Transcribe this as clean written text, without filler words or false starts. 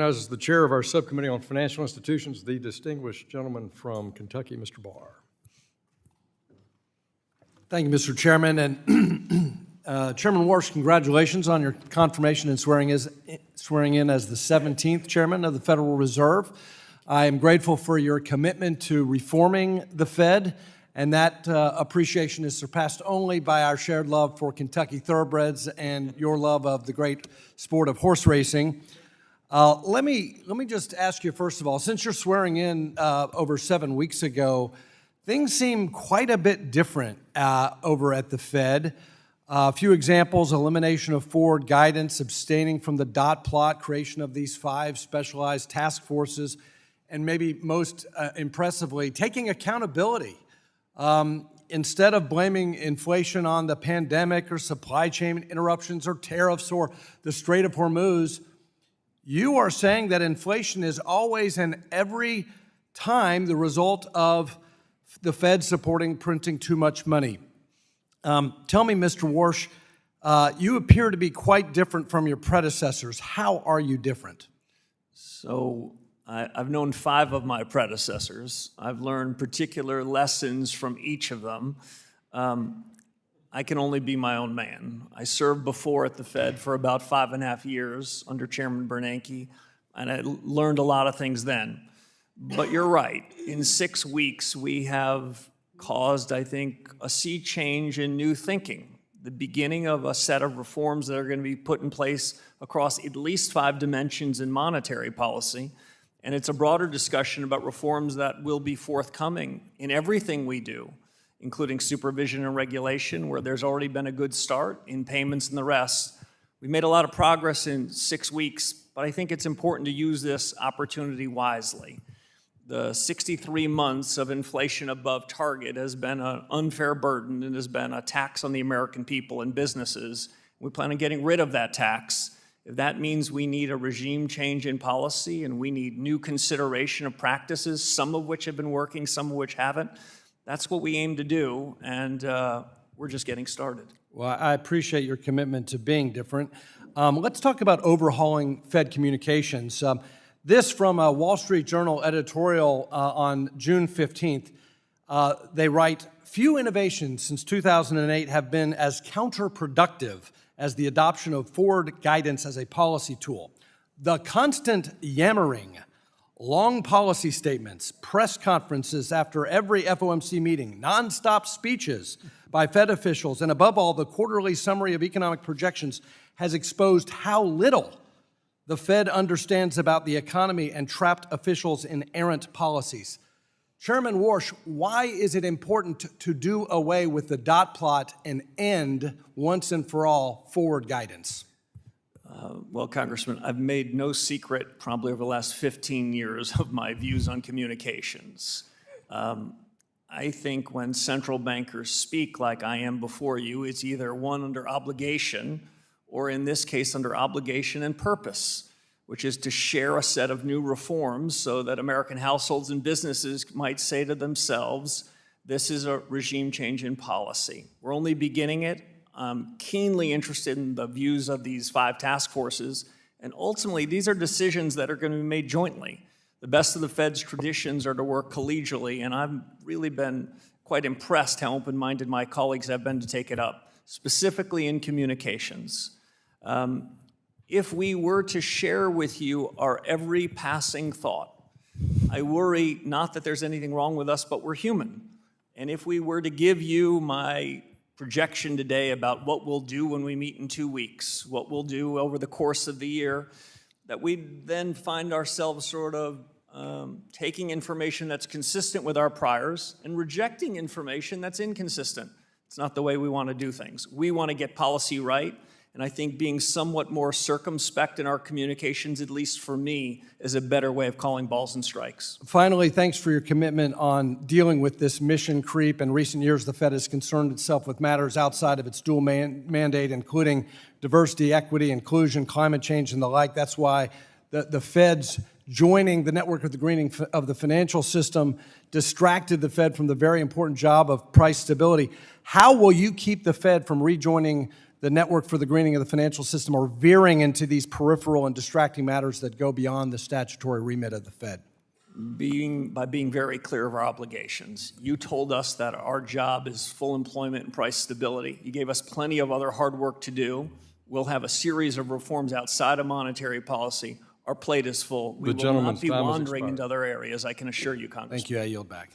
As the chair of our subcommittee on financial institutions, the distinguished gentleman from Kentucky, Mr. Barr. Thank you, Mr. Chairman. And Chairman Warsh, congratulations on your confirmation and swearing in as the 17th chairman of the Federal Reserve. I am grateful for your commitment to reforming the Fed, and that appreciation is surpassed only by our shared love for Kentucky thoroughbreds and your love of the great sport of horse racing. Let me just ask you, first of all, since you're swearing in over 7 weeks ago, things seem quite a bit different over at the Fed. A few examples: elimination of forward guidance, abstaining from the dot plot, creation of these 5 specialized task forces, and maybe most impressively, taking accountability. Instead of blaming inflation on the pandemic or supply chain interruptions or tariffs or the Strait of Hormuz, you are saying that inflation is always and every time the result of the Fed supporting printing too much money. Tell me, Mr. Warsh, you appear to be quite different from your predecessors. How are you different? So I've known 5 of my predecessors. I've learned particular lessons from each of them. I can only be my own man. I served before at the Fed for about 5.5 years under Chairman Bernanke, and I learned a lot of things then. But you're right. In 6 weeks, we have caused, I think, a sea change in new thinking, the beginning of a set of reforms that are going to be put in place across at least 5 dimensions in monetary policy. And it's a broader discussion about reforms that will be forthcoming in everything we do, including supervision and regulation, where there's already been a good start, in payments and the rest. We made a lot of progress in 6 weeks, but I think it's important to use this opportunity wisely. The 63 months of inflation above target has been an unfair burden and has been a tax on the American people and businesses. We plan on getting rid of that tax. If that means we need a regime change in policy and we need new consideration of practices, some of which have been working, some of which haven't, that's what we aim to do, and we're just getting started. Well, I appreciate your commitment to being different. Let's talk about overhauling Fed communications. This from a Wall Street Journal editorial on June 15th. They write, "Few innovations since 2008 have been as counterproductive as the adoption of forward guidance as a policy tool. The constant yammering, long policy statements, press conferences after every FOMC meeting, nonstop speeches by Fed officials, and above all, the quarterly summary of economic projections has exposed how little the Fed understands about the economy and trapped officials in errant policies." Chairman Warsh, why is it important to do away with the dot plot and end, once and for all, forward guidance? Well, Congressman, I've made no secret, probably over the last 15 years, of my views on communications. I think when central bankers speak like I am before you, it's either one under obligation, or in this case, under obligation and purpose, which is to share a set of new reforms so that American households and businesses might say to themselves, this is a regime change in policy. We're only beginning it. I'm keenly interested in the views of these 5 task forces, and ultimately these are decisions that are going to be made jointly. The best of the Fed's traditions are to work collegially, and I've really been quite impressed how open-minded my colleagues have been to take it up, specifically in communications. If we were to share with you our every passing thought, I worry not that there's anything wrong with us, but we're human. And if we were to give you my projection today about what we'll do when we meet in 2 weeks, what we'll do over the course of the year, that we'd then find ourselves sort of taking information that's consistent with our priors and rejecting information that's inconsistent. It's not the way we want to do things. We want to get policy right, and I think being somewhat more circumspect in our communications, at least for me, is a better way of calling balls and strikes. Finally, thanks for your commitment on dealing with this mission creep. In recent years, the Fed has concerned itself with matters outside of its dual mandate, including diversity, equity, inclusion, climate change, and the like. That's why the Fed's joining the network of the greening of the financial system distracted the Fed from the very important job of price stability. How will you keep the Fed from rejoining the network for the greening of the financial system, or veering into these peripheral and distracting matters that go beyond the statutory remit of the Fed? By being very clear of our obligations. You told us that our job is full employment and price stability. You gave us plenty of other hard work to do. We'll have a series of reforms outside of monetary policy. Our plate is full. We will not gentleman's be time has wandering expired. into other areas, I can assure you, Congressman. Thank you. I yield back.